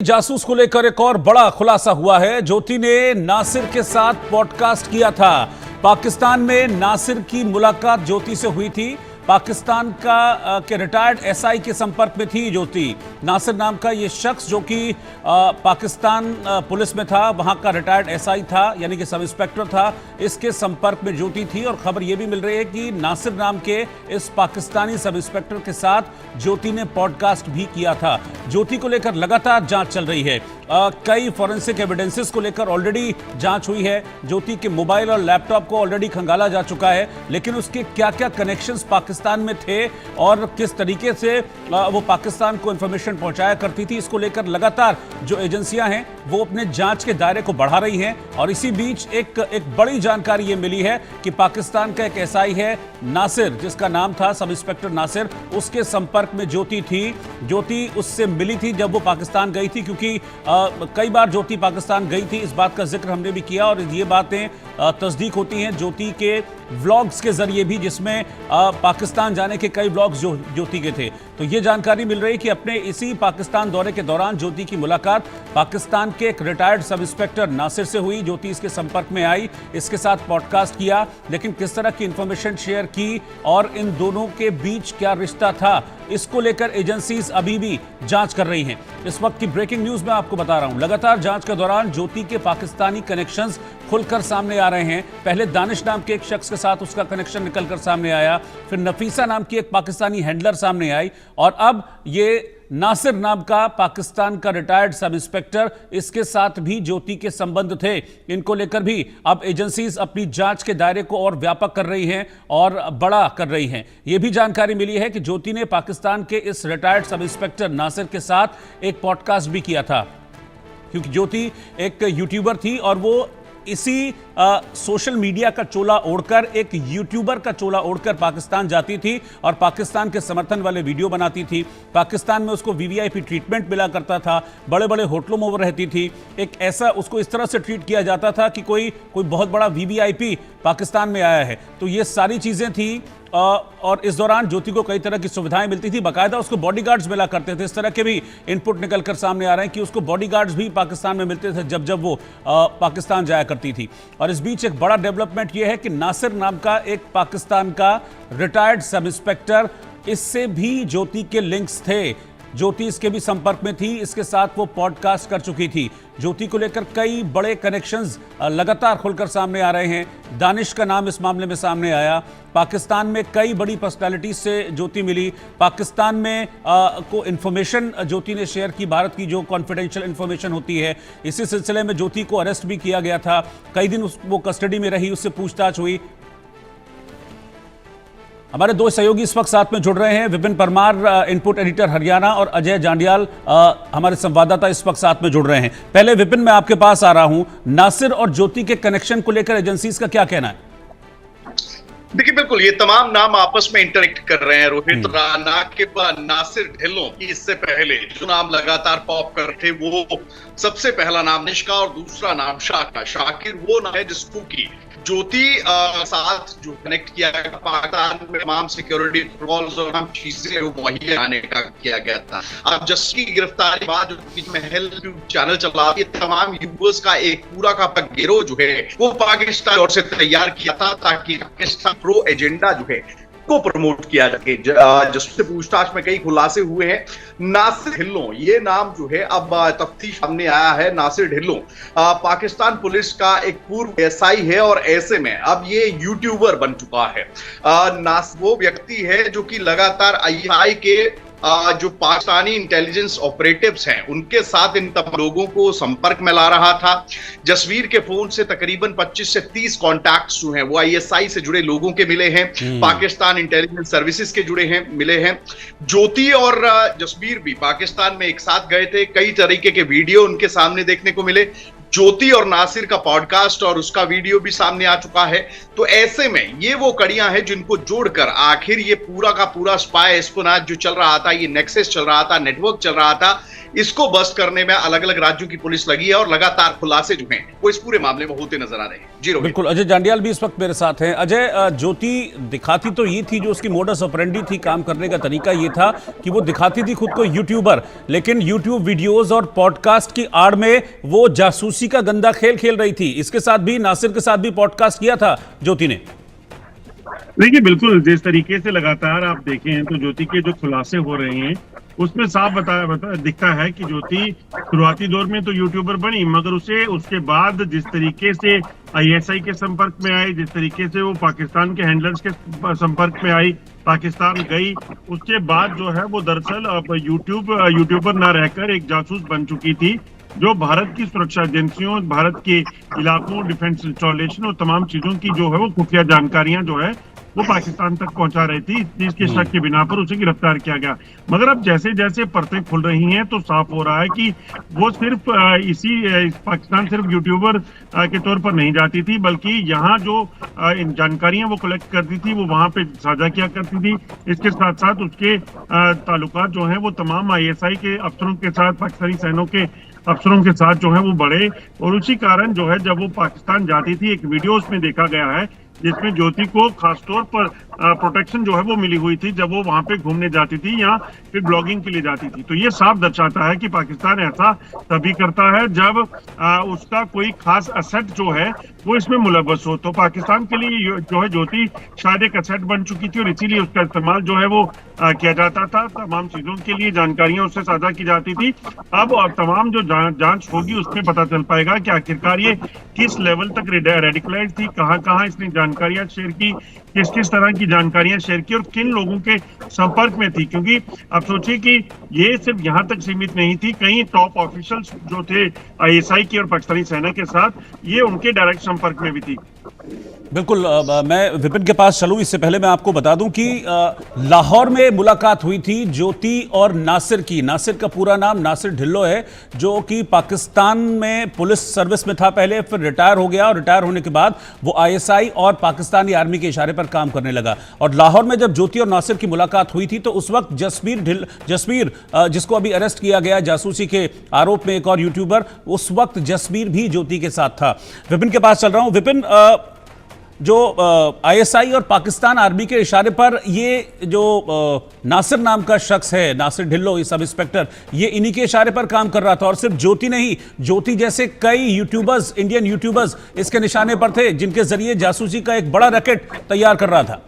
जासूस को लेकर एक और बड़ा खुलासा हुआ है। ज्योति ने नासिर के साथ पॉडकास्ट किया था। पाकिस्तान में नासिर की मुलाकात ज्योति से हुई थी। पाकिस्तान के रिटायर्ड एसआई के संपर्क में थी ज्योति। नासिर नाम का ये शख्स जो कि पाकिस्तान पुलिस में था, वहां का रिटायर्ड एसआई था, यानी कि सब इंस्पेक्टर था। इसके संपर्क में ज्योति थी और खबर यह भी मिल रही है कि नासिर नाम के इस पाकिस्तानी सब इंस्पेक्टर के साथ ज्योति ने पॉडकास्ट भी किया था। ज्योति को लेकर लगातार जांच चल रही है। कई फॉरेंसिक एविडेंसेस को लेकर ऑलरेडी जांच हुई है। ज्योति के मोबाइल और लैपटॉप को ऑलरेडी खंगाला जा चुका है, लेकिन उसके क्या क्या कनेक्शंस पाकिस्तान में थे और किस तरीके से वो पाकिस्तान को इंफॉर्मेशन पहुंचाया करती थी, इसको लेकर लगातार जो एजेंसियां हैं वो अपने जांच के दायरे को बढ़ा रही हैं। और इसी बीच एक बड़ी जानकारी ये मिली है कि पाकिस्तान का एक एसआई है नासिर, जिसका नाम था सब इंस्पेक्टर नासिर, उसके संपर्क में ज्योति थी। ज्योति उससे मिली थी जब वो पाकिस्तान गई थी, क्योंकि कई बार ज्योति पाकिस्तान गई थी, इस बात का जिक्र हमने भी किया और ये बातें तस्दीक होती हैं ज्योति के व्लॉग्स के जरिए भी, जिसमें पाकिस्तान जाने के कई व्लॉग्स ज्योति के थे। तो ये जानकारी मिल रही कि अपने इसी पाकिस्तान दौरे के दौरान ज्योति की मुलाकात पाकिस्तान के एक रिटायर्ड सब इंस्पेक्टर नासिर से हुई। ज्योति इसके संपर्क में आई, इसके साथ पॉडकास्ट किया, लेकिन किस तरह की इंफॉर्मेशन शेयर की और इन दोनों के बीच क्या रिश्ता था, इसको लेकर एजेंसीज अभी भी जांच कर रही हैं। इस वक्त की ब्रेकिंग न्यूज मैं आपको बता रहा हूं। लगातार जांच के दौरान ज्योति के पाकिस्तानी कनेक्शंस खुलकर सामने आ रहे हैं। पहले दानिश नाम के एक शख्स के साथ उसका कनेक्शन निकलकर सामने आया, फिर नफीसा नाम की एक पाकिस्तानी हैंडलर सामने आई और अब ये नासिर नाम का पाकिस्तान का रिटायर्ड सब इंस्पेक्टर, इसके साथ भी ज्योति के संबंध थे। इनको लेकर भी अब एजेंसीज अपनी जांच के दायरे को और व्यापक कर रही हैं और बड़ा कर रही हैं। यह भी जानकारी मिली है कि ज्योति ने पाकिस्तान के इस रिटायर्ड सब इंस्पेक्टर नासिर के साथ एक पॉडकास्ट भी किया था, क्योंकि ज्योति एक यूट्यूबर थी और वो इसी सोशल मीडिया का चोला ओढ़कर, एक यूट्यूबर का चोला ओढ़कर पाकिस्तान जाती थी और पाकिस्तान के समर्थन वाले वीडियो बनाती थी। पाकिस्तान में उसको वीवीआईपी ट्रीटमेंट मिला करता था, बड़े बड़े होटलों में वो रहती थी। एक ऐसा उसको इस तरह से ट्रीट किया जाता था कि कोई बहुत बड़ा वीवीआईपी पाकिस्तान में आया है। तो ये सारी चीजें थी और इस दौरान ज्योति को कई तरह की सुविधाएं मिलती थी। बाकायदा उसको बॉडीगार्ड्स मिला करते थे। इस तरह के भी इनपुट निकलकर सामने आ रहे हैं कि उसको बॉडीगार्ड्स भी पाकिस्तान में मिलते थे जब वो पाकिस्तान जाया करती थी। और इस बीच एक बड़ा डेवलपमेंट यह है कि नासिर नाम का एक पाकिस्तान का रिटायर्ड सब इंस्पेक्टर, इससे भी ज्योति के लिंक्स थे। ज्योति इसके भी संपर्क में थी, इसके साथ वो पॉडकास्ट कर चुकी थी। ज्योति को लेकर कई बड़े कनेक्शंस लगातार खुलकर सामने आ रहे हैं। दानिश का नाम इस मामले में सामने आया। पाकिस्तान में कई बड़ी पर्सनालिटीज से ज्योति मिली। पाकिस्तान में को इन्फॉर्मेशन ज्योति ने शेयर की, भारत की जो कॉन्फिडेंशियल इन्फॉर्मेशन होती है। इसी सिलसिले में ज्योति को अरेस्ट भी किया गया था। कई दिन वो कस्टडी में रही, उससे पूछताछ हुई। हमारे दो सहयोगी इस वक्त साथ में जुड़ रहे हैं, विपिन परमार इनपुट एडिटर हरियाणा और अजय जांडियाल हमारे संवाददाता इस वक्त साथ में जुड़ रहे हैं। पहले विपिन, मैं आपके पास आ रहा हूं। नासिर और ज्योति के कनेक्शन को लेकर एजेंसीज का क्या कहना है? देखिए, बिल्कुल ये तमाम नाम आपस में इंटरेक्ट कर रहे हैं। रोहित राणा के बाद नासिर ढिल्लों की इससे पहले जो नाम लगातार पॉप कर थे, वो सबसे पहला नाम निष्का और दूसरा नाम शाकिर वो नाम है जिसको की ज्योति साथ जो कनेक्ट किया गया पाकिस्तान में तमाम सिक्योरिटी प्रोटोकॉल्स और तमाम चीजें मुहैया आने का किया गया था। अब जस्सी की गिरफ्तारी बाद जो महल चैनल चला, ये तमाम यूट्यूबर्स का एक पूरा का गिरोह जो है वो पाकिस्तान और से तैयार किया था ताकि पाकिस्तान प्रो एजेंडा जो है को प्रमोट किया जाए। जिससे पूछताछ में कई खुलासे हुए हैं। नासिर ढिल्लों ये नाम जो है अब तफ्तीश सामने आया है। नासिर ढिल्लों पाकिस्तान पुलिस का एक पूर्व एसआई है और ऐसे में अब ये यूट्यूबर बन चुका है। वो व्यक्ति है जो कि लगातार आईएसआई के जो पाकिस्तानी इंटेलिजेंस ऑपरेटिव्स हैं उनके साथ इन तमाम लोगों को संपर्क में ला रहा था। जसवीर के फोन से तकरीबन 25 से 30 कॉन्टैक्ट्स जो हैं वो आईएसआई से जुड़े लोगों के मिले हैं, पाकिस्तान इंटेलिजेंस सर्विसेज के मिले हैं। ज्योति और जसवीर भी पाकिस्तान में एक साथ गए थे। कई तरीके के वीडियो उनके सामने देखने को मिले। ज्योति और नासिर का पॉडकास्ट और उसका वीडियो भी सामने आ चुका है। तो ऐसे में ये वो कड़ियां हैं जिनको जोड़कर आखिर ये पूरा का पूरा स्पाई एस्पियोनेज जो चल रहा था, ये नेक्सस चल रहा था, नेटवर्क चल रहा था, इसको बस्ट करने में अलग अलग राज्यों की पुलिस लगी है और लगातार खुलासे जो हैं वो इस पूरे मामले में होते नजर आ रहे हैं। जी रोहित। बिल्कुल, अजय जांडियाल भी इस वक्त मेरे साथ हैं। अजय, ज्योति दिखाती तो ये थी, जो उसकी मोडस ऑपरेंडी थी, काम करने का तरीका ये था कि वो दिखाती थी खुद को यूट्यूबर, लेकिन यूट्यूब वीडियोस और पॉडकास्ट की आड़ में वो जासूसी का गंदा खेल खेल रही थी। इसके साथ भी, नासिर के साथ भी पॉडकास्ट किया था ज्योति ने। देखिए, बिल्कुल जिस तरीके से लगातार आप देखें तो ज्योति के जो खुलासे हो रहे हैं उसमें साफ दिखता है कि ज्योति शुरुआती दौर में तो यूट्यूबर बनी, मगर उसे उसके बाद जिस तरीके से आईएसआई के संपर्क में आई, जिस तरीके से वो पाकिस्तान के हैंडलर्स के संपर्क में आई, पाकिस्तान गई, उसके बाद जो है वो दरअसल यूट्यूबर ना रहकर एक जासूस बन चुकी थी, जो भारत की सुरक्षा एजेंसियों, भारत के इलाकों, डिफेंस इंस्टॉलेशन और तमाम चीजों की जो है वो खुफिया जानकारियां जो है वो पाकिस्तान तक पहुंचा रही थी। जिसके शक के बिना पर उसे गिरफ्तार किया गया। मगर अब जैसे जैसे परतें खुल रही हैं तो साफ हो रहा है कि वो सिर्फ पाकिस्तान सिर्फ यूट्यूबर के तौर पर नहीं जाती थी, बल्कि यहाँ जो जानकारियां वो कलेक्ट करती थी वो वहां पे साझा किया करती थी। इसके साथ साथ उसके ताल्लुकात जो हैं वो तमाम आईएसआई के अफसरों के साथ, पाकिस्तानी सेना के अफसरों के साथ जो है वो बढ़े, और उसी कारण जो है जब वो पाकिस्तान जाती थी, एक वीडियो उसमें देखा गया है जिसमें ज्योति को खासतौर पर प्रोटेक्शन जो है वो मिली हुई थी जब वो वहां पे घूमने जाती थी या फिर ब्लॉगिंग के लिए जाती थी। तो ये साफ दर्शाता है कि पाकिस्तान ऐसा तभी करता है जब उसका कोई खास असेट जो है वो इसमें मुलव्वस हो। तो पाकिस्तान के लिए जो है ज्योति शायद एक असेट बन चुकी थी और इसीलिए उसका इस्तेमाल जो है वो किया जाता था। तमाम चीजों के लिए जानकारियां उससे साझा की जाती थी। अब तमाम जो जांच होगी उसमें पता चल पाएगा कि आखिरकार ये किस लेवल तक रेडिकलाइज थी, कहाँ कहाँ इसने जानकारियां शेयर की, किस किस तरह की जानकारियां शेयर की और किन लोगों के संपर्क में थी। क्योंकि अब सोचिए कि ये सिर्फ यहाँ तक सीमित नहीं थी, कई टॉप ऑफिशियल्स जो थे आईएसआई की और पाकिस्तानी सेना के साथ, ये उनके डायरेक्ट संपर्क में भी थी। बिल्कुल, मैं विपिन के पास चलूं इससे पहले मैं आपको बता दूं कि लाहौर में मुलाकात हुई थी ज्योति और नासिर की। नासिर का पूरा नाम नासिर ढिल्लो है, जो कि पाकिस्तान में पुलिस सर्विस में था पहले, फिर रिटायर हो गया और रिटायर होने के बाद वो आईएसआई और पाकिस्तानी आर्मी के इशारे पर काम करने लगा। और लाहौर में जब ज्योति और नासिर की मुलाकात हुई थी तो उस वक्त जसवीर जिसको अभी अरेस्ट किया गया जासूसी के आरोप में, एक और यूट्यूबर, उस वक्त जसवीर भी ज्योति के साथ था। विपिन के पास चल रहा हूं। विपिन, जो आईएसआई और पाकिस्तान आर्मी के इशारे पर ये जो नासिर नाम का शख्स है, नासिर ढिल्लो, ये सब इंस्पेक्टर, ये इन्हीं के इशारे पर काम कर रहा था। और सिर्फ ज्योति नहीं, ज्योति जैसे कई यूट्यूबर्स, इंडियन यूट्यूबर्स इसके निशाने पर थे, जिनके जरिए जासूसी का एक बड़ा रैकेट तैयार कर रहा था।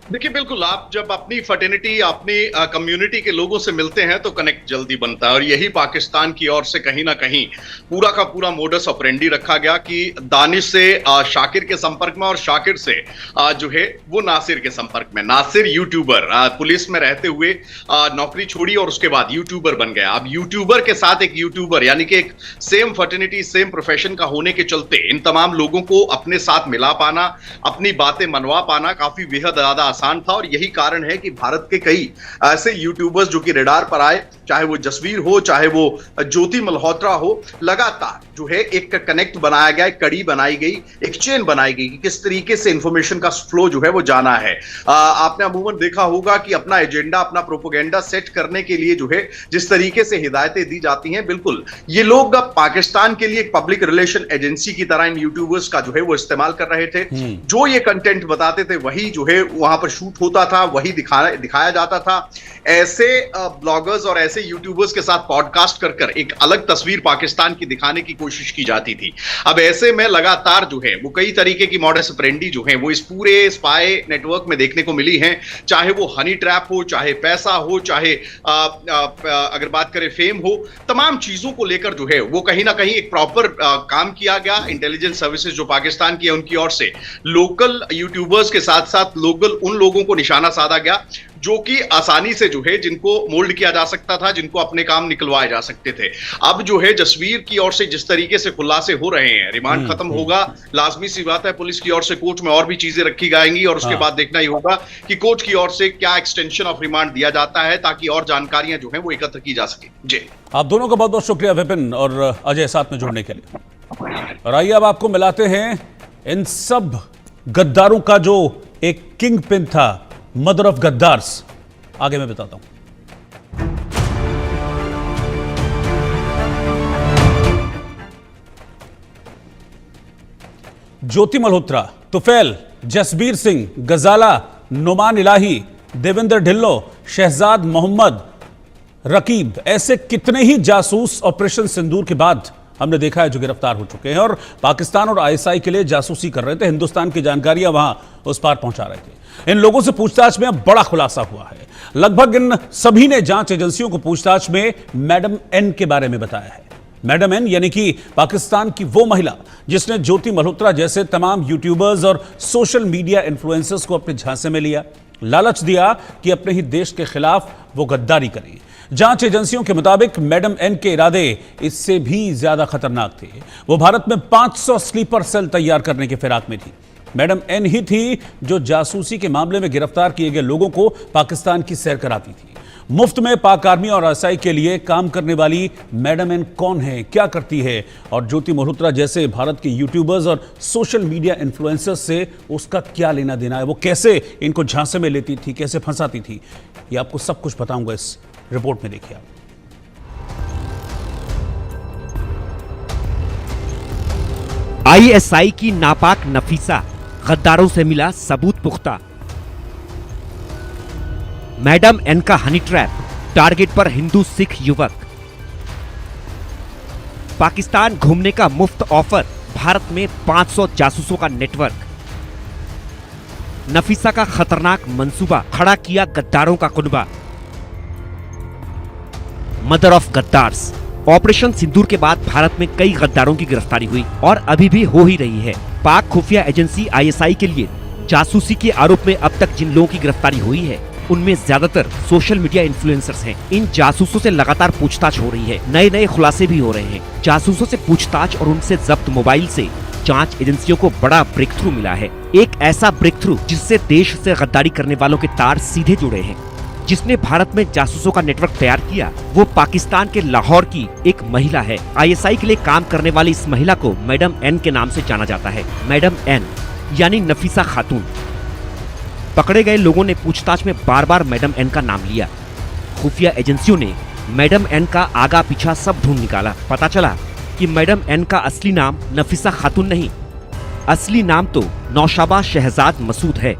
देखिए, बिल्कुल, आप जब अपनी फर्टेनिटी, अपनी कम्युनिटी के लोगों से मिलते हैं तो कनेक्ट जल्दी बनता है, और यही पाकिस्तान की ओर से कहीं ना कहीं पूरा का पूरा मोडस ऑपरेंडी रखा गया कि दानिश से शाकिर के संपर्क में और शाकिर से जो है वो नासिर के संपर्क में। नासिर यूट्यूबर, पुलिस में रहते हुए नौकरी छोड़ी और उसके बाद यूट्यूबर बन गया। अब यूट्यूबर के साथ एक यूट्यूबर, यानी कि एक सेम फर्टेनिटी, सेम प्रोफेशन का होने के चलते इन तमाम लोगों को अपने साथ मिला पाना, अपनी बातें मनवा पाना काफी बेहद ज्यादा आसान था। और यही कारण है कि भारत के कई ऐसे यूट्यूबर्स जो कि रडार पर आए, चाहे वो जसवीर हो, चाहे वो ज्योति मल्होत्रा हो, लगातार जो है एक कनेक्ट बनाया गया, एक कड़ी बनाई गई, एक चेन बनाई गई कि किस तरीके से इंफॉर्मेशन का फ्लो जो है वो जाना है। आपने अमूमन देखा होगा कि अपना एजेंडा, अपना प्रोपेगेंडा सेट करने के लिए जो है जिस तरीके से हिदायतें दी जाती हैं, बिल्कुल ये लोग पाकिस्तान के लिए एक पब्लिक रिलेशन एजेंसी की तरह इन यूट्यूबर्स का जो है वो इस्तेमाल कर रहे थे। जो ये कंटेंट बताते थे वही जो है वहां पर शूट होता था, वही दिखाया जाता था। ऐसे ब्लॉगर्स और ऐसे यूट्यूबर्स के साथ पॉडकास्ट कर एक अलग तस्वीर पाकिस्तान की दिखाने की कोशिश की जाती थी। अब ऐसे में लगातार जो है वो कई तरीके की मॉडस ऑपरेंडी जो है वो इस पूरे स्पाई नेटवर्क में देखने को मिली है। चाहे वो हनी ट्रैप हो, चाहे पैसा हो, चाहे अगर बात करें फेम हो, तमाम चीजों को लेकर जो है वो कहीं ना कहीं एक प्रॉपर काम किया गया। इंटेलिजेंस सर्विसेज जो पाकिस्तान की है उनकी ओर से लोकल यूट्यूबर्स के साथ साथ लोकल उन लोगों को निशाना साधा गया जो कि आसानी से जो है जिनको मोल्ड किया जा सकता था, जिनको अपने काम निकलवाए जा सकते थे। अब जो है जसवीर की ओर से जिस तरीके से खुलासे हो रहे हैं, रिमांड खत्म होगा, लाजमी सी बात है पुलिस की ओर से कोर्ट में और भी चीजें रखी जाएंगी और उसके बाद देखना ही होगा कि कोर्ट की ओर से क्या एक्सटेंशन ऑफ रिमांड दिया जाता है ताकि और जानकारियां जो है वो एकत्र की जा सके। जी, आप दोनों का बहुत बहुत शुक्रिया विपिन और अजय साथ में जुड़ने के लिए। और आइए अब आपको मिलाते हैं इन सब गद्दारों का जो एक किंग पिन था, मदर ऑफ गद्दार्स। आगे मैं बताता हूं। ज्योति मल्होत्रा, तुफैल, जसबीर सिंह, गजाला, नुमान इलाही, देवेंद्र ढिल्लो, शहजाद मोहम्मद, रकीब, ऐसे कितने ही जासूस ऑपरेशन सिंदूर के बाद हमने देखा है जो गिरफ्तार हो चुके हैं और पाकिस्तान और आईएसआई के लिए जासूसी कर रहे थे, हिंदुस्तान की जानकारियां वहां उस पार पहुंचा रहे थे। इन लोगों से पूछताछ में अब बड़ा खुलासा हुआ है। लगभग इन सभी ने जांच एजेंसियों को पूछताछ में मैडम एन के बारे में बताया है। मैडम एन यानी कि पाकिस्तान की वो महिला जिसने ज्योति मल्होत्रा जैसे तमाम यूट्यूबर्स और सोशल मीडिया इन्फ्लुएंसर्स को अपने झांसे में लिया, लालच दिया कि अपने ही देश के खिलाफ वो गद्दारी करें। जांच एजेंसियों के मुताबिक मैडम एन के इरादे इससे भी ज्यादा खतरनाक थे। वो भारत में 500 स्लीपर सेल तैयार करने के फिराक में थी। मैडम एन ही थी जो जासूसी के मामले में गिरफ्तार किए गए लोगों को पाकिस्तान की सैर कराती थी। मुफ्त में पाक आर्मी और आईएसआई के लिए काम करने वाली मैडम एन कौन है, क्या करती है और ज्योति मल्होत्रा जैसे भारत के यूट्यूबर्स और सोशल मीडिया इन्फ्लुएंसर्स से उसका क्या लेना देना है, वो कैसे इनको झांसे में लेती थी, कैसे फंसाती थी, ये आपको सब कुछ बताऊंगा इस रिपोर्ट में। देखिए आप। आईएसआई की नापाक नफीसा, गद्दारों से मिला सबूत पुख्ता। मैडम एन का हनी ट्रैप, टारगेट पर हिंदू सिख युवक। पाकिस्तान घूमने का मुफ्त ऑफर, भारत में 500 जासूसों का नेटवर्क। नफीसा का खतरनाक मंसूबा, खड़ा किया गद्दारों का कुनबा। मदर ऑफ गद्दार्स। ऑपरेशन सिंदूर के बाद भारत में कई गद्दारों की गिरफ्तारी हुई और अभी भी हो ही रही है। पाक खुफिया एजेंसी आईएसआई के लिए जासूसी के आरोप में अब तक जिन लोगों की गिरफ्तारी हुई है उनमें ज्यादातर सोशल मीडिया इन्फ्लुएंसर्स हैं। इन जासूसों से लगातार पूछताछ हो रही है, नए नए खुलासे भी हो रहे हैं। जासूसों से पूछताछ और उनसे जब्त मोबाइल से जांच एजेंसियों को बड़ा ब्रेक थ्रू मिला है। एक ऐसा ब्रेक थ्रू जिससे देश से गद्दारी करने वालों के तार सीधे जुड़े हैं। जिसने भारत में जासूसों का नेटवर्क तैयार किया वो पाकिस्तान के लाहौर की एक महिला है। आईएसआई के लिए काम करने वाली इस महिला को मैडम एन के नाम से जाना जाता है। मैडम एन यानी नफीसा खातून। पकड़े गए लोगों ने पूछताछ में बार बार मैडम एन का नाम लिया। खुफिया एजेंसियों ने मैडम एन का आगा पीछा सब ढूंढ निकाला। पता चला कि मैडम एन का असली नाम नफीसा खातून नहीं, असली नाम तो नौशाबा शहजाद मसूद है।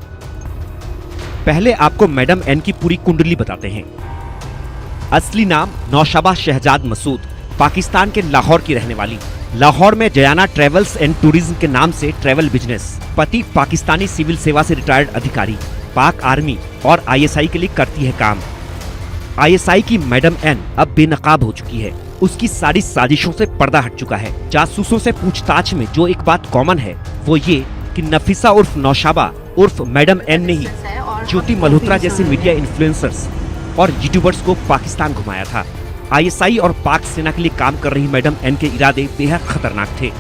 पहले आपको मैडम एन की पूरी कुंडली बताते हैं। असली नाम नौशाबा शहजाद मसूद, पाकिस्तान के लाहौर की रहने वाली। लाहौर में जयाना ट्रेवल्स एंड टूरिज्म के नाम से ट्रेवल बिजनेस। पति पाकिस्तानी सिविल सेवा से रिटायर्ड अधिकारी, पाक आर्मी और आईएसआई के लिए करती है काम। आईएसआई की मैडम एन अब बेनकाब हो चुकी है। उसकी सारी साजिशों से पर्दा हट चुका है। जासूसों से पूछताछ में जो एक बात कॉमन है वो ये कि नफीसा उर्फ नौशाबा उर्फ मैडम एन ने ही ज्योति मल्होत्रा जैसे मीडिया इन्फ्लुएंसर्स और यूट्यूबर्स को पाकिस्तान घुमाया था। आईएसआई और पाक सेना के लिए काम कर रही मैडम एन के इरादे बेहद खतरनाक थे।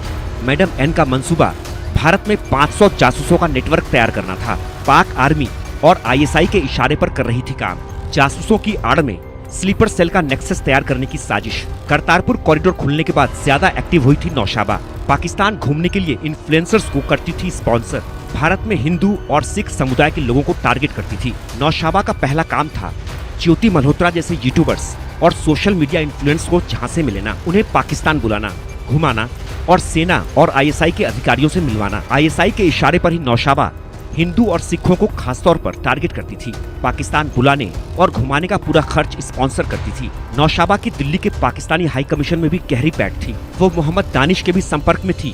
मैडम एन का मंसूबा भारत में 500 जासूसों का नेटवर्क तैयार करना था। पाक आर्मी और आईएसआई के इशारे पर कर रही थी काम। जासूसों की आड़ में स्लीपर सेल का नेक्सस तैयार करने की साजिश। करतारपुर कॉरिडोर खुलने के बाद ज्यादा एक्टिव हुई थी नौशाबा। पाकिस्तान घूमने के लिए इन्फ्लुएंसर्स को करती थी स्पॉन्सर। भारत में हिंदू और सिख समुदाय के लोगों को टारगेट करती थी। नौशाबा का पहला काम था ज्योति मल्होत्रा जैसे यूट्यूबर्स और सोशल मीडिया इन्फ्लुएंस को झांसे में लेना, उन्हें पाकिस्तान बुलाना, घुमाना और सेना और आईएसआई के अधिकारियों से मिलवाना। आईएसआई के इशारे पर ही नौशाबा हिंदू और सिखों को खासतौर पर टारगेट करती थी। पाकिस्तान बुलाने और घुमाने का पूरा खर्च स्पॉन्सर करती थी। नौशाबा की दिल्ली के पाकिस्तानी हाई कमीशन में भी गहरी पैठ थी। वो मोहम्मद दानिश के भी संपर्क में थी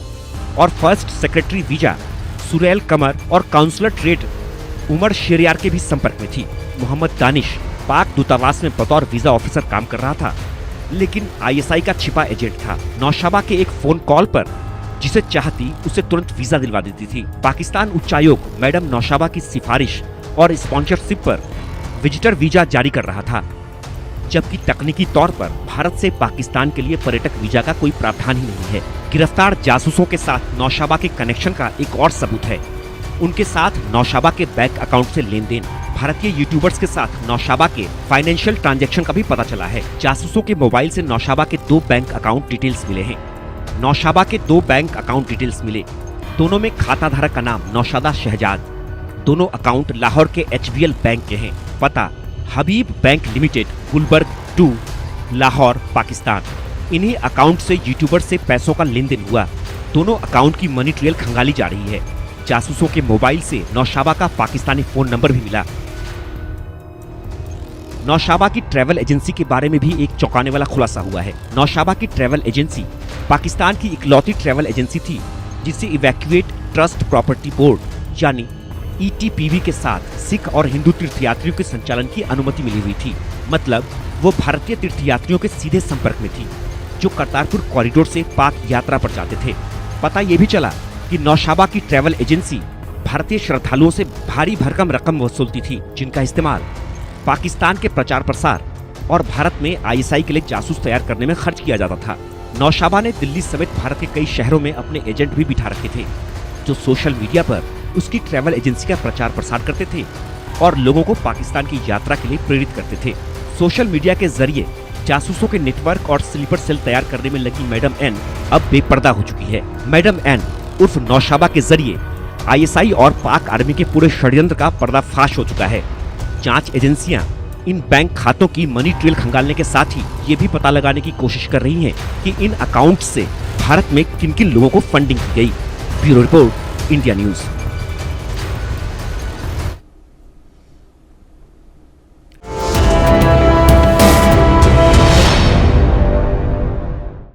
और फर्स्ट सेक्रेटरी वीजा सुरैल कमर और काउंसलर ट्रेड उमर शेरियार के भी संपर्क में थी। मोहम्मद दानिश पाक दूतावास में बतौर वीजा ऑफिसर काम कर रहा था, लेकिन आईएसआई का छिपा एजेंट था। नौशाबा के एक फोन कॉल पर जिसे चाहती उसे तुरंत वीजा दिलवा देती थी। पाकिस्तान उच्चायोग मैडम नौशाबा की सिफारिश और स्पॉन्सरशिप पर विजिटर वीजा जारी कर रहा था, जबकि तकनीकी तौर पर भारत से पाकिस्तान के लिए पर्यटक वीजा का कोई प्रावधान ही नहीं है। गिरफ्तार जासूसों के साथ नौशाबा के कनेक्शन का एक और सबूत है। उनके साथ नौशाबा के बैंक अकाउंट से लेन देन। भारतीय यूट्यूबर्स के साथ नौशाबा के फाइनेंशियल ट्रांजैक्शन का भी पता चला है। जासूसों के मोबाइल से नौशाबा के 2 बैंक अकाउंट डिटेल्स मिले हैं। नौशाबा के 2 बैंक अकाउंट डिटेल्स मिले। दोनों में खाता धारक का नाम नौशादा शहजाद। दोनों अकाउंट लाहौर के HBL बैंक के हैं। पता हबीब बैंक लिमिटेड, गुलबर्ग 2, लाहौर, पाकिस्तान। इन्हीं अकाउंट से यूट्यूबर से पैसों का लेन देन हुआ। दोनों अकाउंट की मनी ट्रेल खंगाली जा रही है। जासूसों के मोबाइल से नौशाबा का पाकिस्तानी फोन नंबर भी मिला। नौशाबा की ट्रैवल एजेंसी के बारे में भी एक चौंकाने वाला खुलासा हुआ है। नौशाबा की ट्रैवल एजेंसी पाकिस्तान की इकलौती ट्रैवल एजेंसी थी जिसे इवैक्यूएट ट्रस्ट प्रॉपर्टी बोर्ड यानी ETPB के साथ सिख और हिंदू तीर्थयात्रियों के संचालन की अनुमति मिली हुई थी। मतलब वो भारतीय तीर्थयात्रियों के सीधे संपर्क में थी जो करतारपुर कॉरिडोर से पाक यात्रा पर जाते थे। पता ये भी चला कि नौशाबा की ट्रैवल एजेंसी भारतीय श्रद्धालुओं से भारी भरकम रकम वसूलती थी, जिनका इस्तेमाल पाकिस्तान के प्रचार प्रसार और भारत में ISI के लिए जासूस तैयार करने में खर्च किया जाता था। नौशाबा ने दिल्ली समेत भारत के कई शहरों में अपने एजेंट भी बिठा रखे थे जो सोशल मीडिया पर उसकी ट्रैवल एजेंसी का प्रचार प्रसार करते थे और लोगों को पाकिस्तान की यात्रा के लिए प्रेरित करते थे। सोशल मीडिया के जरिए जासूसों के नेटवर्क और स्लीपर सेल तैयार करने में लगी मैडम एन अब बेपर्दा हो चुकी है। मैडम एन उर्फ नौशाबा के जरिए ISI और पाक आर्मी के पूरे षड्यंत्र का पर्दाफाश हो चुका है। जांच एजेंसियां इन बैंक खातों की मनी ट्रेल खंगालने के साथ ही ये भी पता लगाने की कोशिश कर रही हैं कि इन अकाउंट से भारत में किन किन लोगों को फंडिंग की गई। Bureau report, India news.